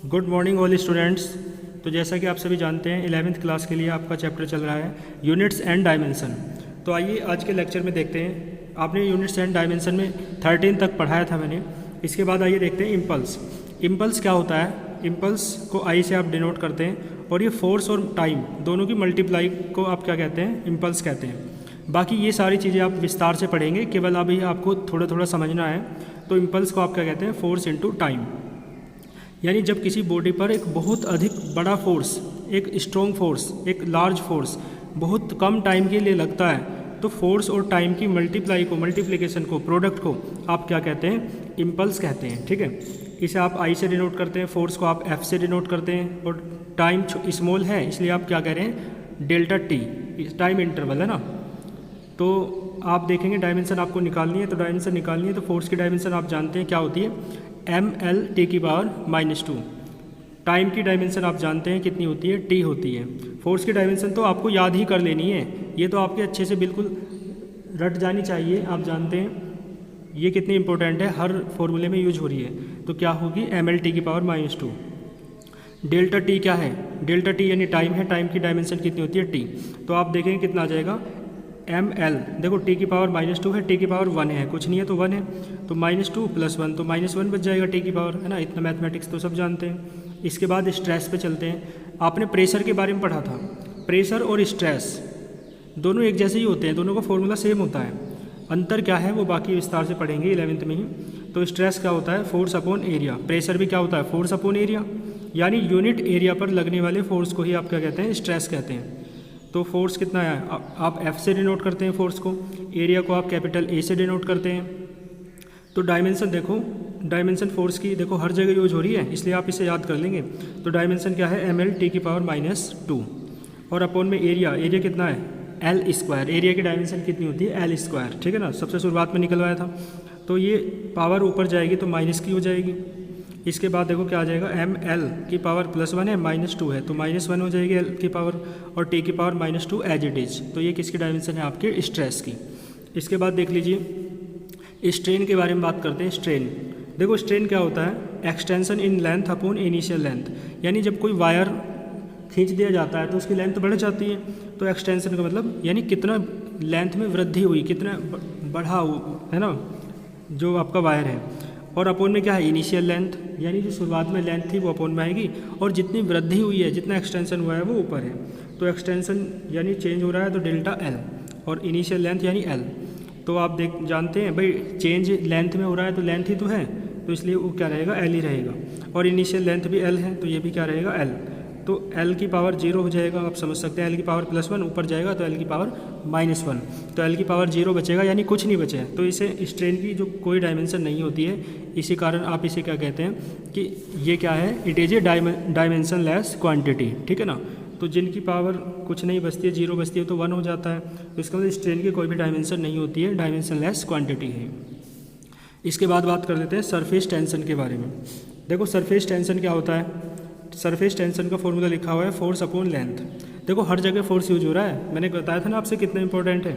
Good morning all students. तो जैसा कि आप सभी जानते हैं 11th क्लास के लिए आपका चैप्टर चल रहा है यूनिट्स एंड डायमेंशन। तो आइए आज के लेक्चर में देखते हैं। आपने यूनिट्स एंड डायमेंशन में 13 तक पढ़ाया था मैंने। इसके बाद आइए देखते हैं इम्पल्स। इम्पल्स क्या होता है? इम्पल्स को आई से आप डिनोट करते हैं और ये फोर्स और टाइम दोनों की मल्टीप्लाई को आप क्या कहते हैं? इम्पल्स कहते हैं। बाकी ये सारी चीज़ें आप विस्तार से पढ़ेंगे, केवल अभी आपको थोड़ा थोड़ा समझना है। तो इम्पल्स को आप क्या कहते हैं? Force into time. यानी जब किसी बॉडी पर एक बहुत अधिक बड़ा फोर्स, एक स्ट्रॉन्ग फोर्स, एक लार्ज फोर्स बहुत कम टाइम के लिए लगता है, तो फोर्स और टाइम की मल्टीप्लिकेशन को, प्रोडक्ट को आप क्या कहते हैं? इम्पल्स कहते हैं। ठीक है, इसे आप आई से डिनोट करते हैं, फोर्स को आप एफ से डिनोट करते हैं, और टाइम स्मॉल है इसलिए आप क्या कह रहे हैं? डेल्टा टी, टाइम इंटरवल है ना। तो आप देखेंगे डायमेंशन आपको निकालनी है, तो डायमेंशन निकालनी है तो फोर्स की डायमेंशन आप जानते हैं क्या होती है? ml टी की पावर -2। टाइम की डायमेंशन आप जानते हैं कितनी होती है? t होती है। फोर्स की डायमेंशन तो आपको याद ही कर लेनी है, ये तो आपके अच्छे से बिल्कुल रट जानी चाहिए। आप जानते हैं ये कितनी इंपॉर्टेंट है, हर फॉर्मूले में यूज हो रही है। तो क्या होगी? ml टी की पावर -2। डेल्टा टी क्या है? डेल्टा टी यानी टाइम है, टाइम की डायमेंशन कितनी होती है? t। तो आप देखेंगे कितना आ जाएगा? ml, देखो t की पावर -2 है, t की पावर 1 है, कुछ नहीं है तो 1 है, तो -2 + 1 तो -1 बच जाएगा t की पावर, है ना। इतना मैथमेटिक्स तो सब जानते हैं। इसके बाद स्ट्रेस पे चलते हैं। आपने प्रेशर के बारे में पढ़ा था। प्रेशर और स्ट्रेस दोनों एक जैसे ही होते हैं, दोनों का फॉर्मूला सेम होता है। अंतर क्या है वो बाकी विस्तार से पढ़ेंगे 11th में ही। तो स्ट्रेस क्या होता है? Force upon area. प्रेशर भी क्या होता है? Force upon area. यानी यूनिट एरिया पर लगने वाले फोर्स को ही आप क्या कहते हैं? स्ट्रेस कहते हैं। तो फोर्स कितना है? आप F से डिनोट करते हैं फोर्स को, एरिया को आप कैपिटल A से डिनोट करते हैं। तो डायमेंशन देखो, डायमेंशन फोर्स की देखो हर जगह यूज हो रही है, इसलिए आप इसे याद कर लेंगे। तो डायमेंशन क्या है? ml टी की पावर -2, और अपॉन में एरिया, एरिया कितना है? l²। एरिया की डायमेंशन कितनी होती है? l²। ठीक है ना, सबसे शुरुआत में निकलवाया था। तो ये पावर ऊपर जाएगी तो माइनस की हो जाएगी। इसके बाद देखो क्या आ जाएगा? ml की पावर +1 है, -2 है, तो -1 हो जाएगी l की पावर, और t की पावर -2 एज इट इज। तो ये किसकी डायमेंशन है? आपके स्ट्रेस की। इसके बाद देख लीजिए स्ट्रेन के बारे में बात करते हैं। स्ट्रेन देखो, स्ट्रेन क्या होता है? Extension in length upon initial length. यानी जब कोई वायर खींच दिया जाता है तो उसकी लेंथ बढ़ जाती है। तो एक्सटेंशन का मतलब यानी कितना लेंथ में वृद्धि हुई, कितना बढ़ा, है ना, जो आपका वायर है। और अपॉन में क्या है? इनिशियल लेंथ, यानी जो शुरुआत में लेंथ थी वो अपॉन में आएगी, और जितनी वृद्धि हुई है, जितना एक्सटेंशन हुआ है वो ऊपर है। तो एक्सटेंशन यानी चेंज हो रहा है तो डेल्टा L, और इनिशियल लेंथ यानी L। तो आप जानते हैं भाई, चेंज लेंथ में हो रहा है तो लेंथ ही तो है, तो इसलिए वो क्या रहेगा? L ही रहेगा। और इनिशियल लेंथ भी L है तो ये भी क्या रहेगा? L। तो L की पावर 0 हो जाएगा, आप समझ सकते हैं। L की पावर +1 ऊपर जाएगा तो L की पावर -1, तो L की पावर 0 बचेगा, यानी कुछ नहीं बचे। तो इसे स्ट्रेन की जो कोई डायमेंशन नहीं होती है, इसी कारण आप इसे क्या कहते हैं कि ये क्या है? It is a dimension less quantity. ठीक है ना। तो जिनकी पावर कुछ नहीं बचती है, 0 बचती है, तो 1 हो जाता है। तो इसका मतलब स्ट्रेन की कोई भी डायमेंशन नहीं होती है, डायमेंशन लेस क्वांटिटी है। इसके बाद बात कर लेते हैं सरफेस टेंशन के बारे में। देखो सरफेस टेंशन क्या होता है? सरफेस टेंशन का फॉर्मूला लिखा हुआ है फोर्स अपॉन लेंथ। देखो हर जगह फोर्स यूज हो रहा है, मैंने बताया था ना आपसे कितना इंपॉर्टेंट है।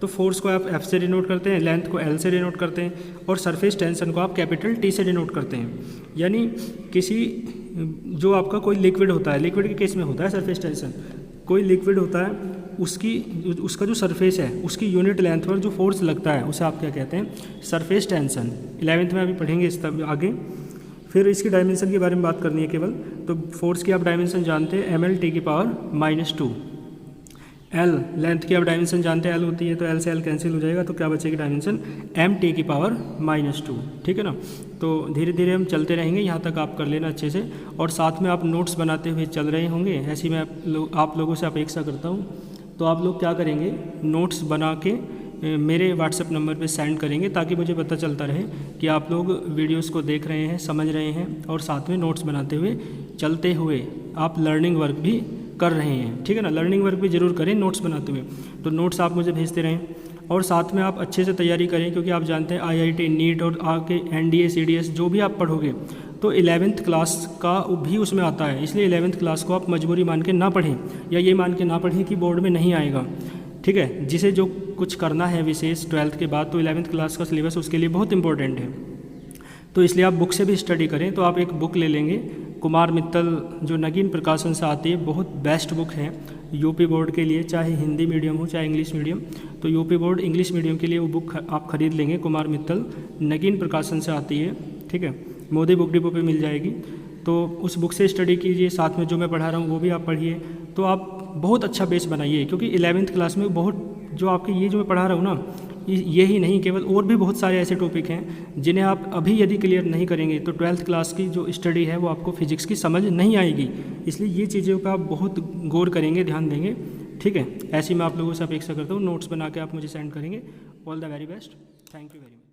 तो फोर्स को आप F से डिनोट करते हैं, लेंथ को L से डिनोट करते हैं, और सरफेस टेंशन को आप कैपिटल T से डिनोट करते हैं। यानी किसी जो आपका कोई लिक्विड होता है, लिक्विड के केस में होता है सरफेस टेंशन, कोई लिक्विड होता है उसका जो सरफेस है उसकी यूनिट लेंथ पर जो फोर्स लगता है उसे आप क्या कहते हैं? Surface tension. 11th में अभी पढ़ेंगे इस तब आगे। फिर इसकी डायमेंशन के बारे में बात करनी है केवल। तो फोर्स की आप डायमेंशन जानते हैं ml टी की पावर -2। L लेंथ की आप डायमेंशन जानते हैं L होती है, तो L से L कैंसिल हो जाएगा, तो क्या बचेगी डायमेंशन? m टी की पावर -2। ठीक है ना। तो धीरे धीरे हम चलते रहेंगे, यहाँ तक आप कर लेना अच्छे से, और साथ में आप नोट्स बनाते हुए चल रहे होंगे, ऐसी मैं आप लोगों से अपेक्षा करता हूँ। तो आप लोग क्या करेंगे? नोट्स बना के मेरे व्हाट्सएप नंबर पे सेंड करेंगे, ताकि मुझे पता चलता रहे कि आप लोग वीडियोस को देख रहे हैं, समझ रहे हैं, और साथ में नोट्स बनाते हुए चलते हुए आप लर्निंग वर्क भी कर रहे हैं। ठीक है ना, लर्निंग वर्क भी ज़रूर करें नोट्स बनाते हुए। तो नोट्स आप मुझे भेजते रहें, और साथ में आप अच्छे से तैयारी करें, क्योंकि आप जानते हैं IIT नीट और आके NDA CDS जो भी आप पढ़ोगे तो 11th क्लास का भी उसमें आता है। इसलिए 11th क्लास को आप मजबूरी मान के ना पढ़ें, या ये मान के ना पढ़ें कि बोर्ड में नहीं आएगा। ठीक है, जिसे जो कुछ करना है विशेष 12th के बाद, तो 11th क्लास का सिलेबस उसके लिए बहुत इंपॉर्टेंट है। तो इसलिए आप बुक से भी स्टडी करें। तो आप एक बुक ले लेंगे कुमार मित्तल जो नगीन प्रकाशन से आती है, बहुत बेस्ट बुक है यूपी बोर्ड के लिए, चाहे हिंदी मीडियम हो चाहे इंग्लिश मीडियम। तो यूपी बोर्ड इंग्लिश मीडियम के लिए वो बुक आप खरीद लेंगे, कुमार मित्तल नगीन प्रकाशन से आती है, ठीक है, मोदी बुक डिपो पे मिल जाएगी। तो उस बुक से स्टडी कीजिए, साथ में जो मैं पढ़ा रहा हूँ वो भी आप पढ़िए, तो आप बहुत अच्छा बेस बनाइए। क्योंकि 11वीं क्लास में बहुत जो आपके ये जो मैं पढ़ा रहा हूँ ना, ये ही नहीं, केवल और भी बहुत सारे ऐसे टॉपिक हैं जिन्हें आप अभी यदि क्लियर नहीं करेंगे तो 12th क्लास की जो स्टडी है वो आपको फिजिक्स की समझ नहीं आएगी। इसलिए ये चीज़ों का आप बहुत गौर करेंगे, ध्यान देंगे, ठीक है। ऐसी मैं आप लोगों से अपेक्षा करता हूँ। नोट्स बना के आप मुझे सेंड करेंगे। All the very best, thank you very much.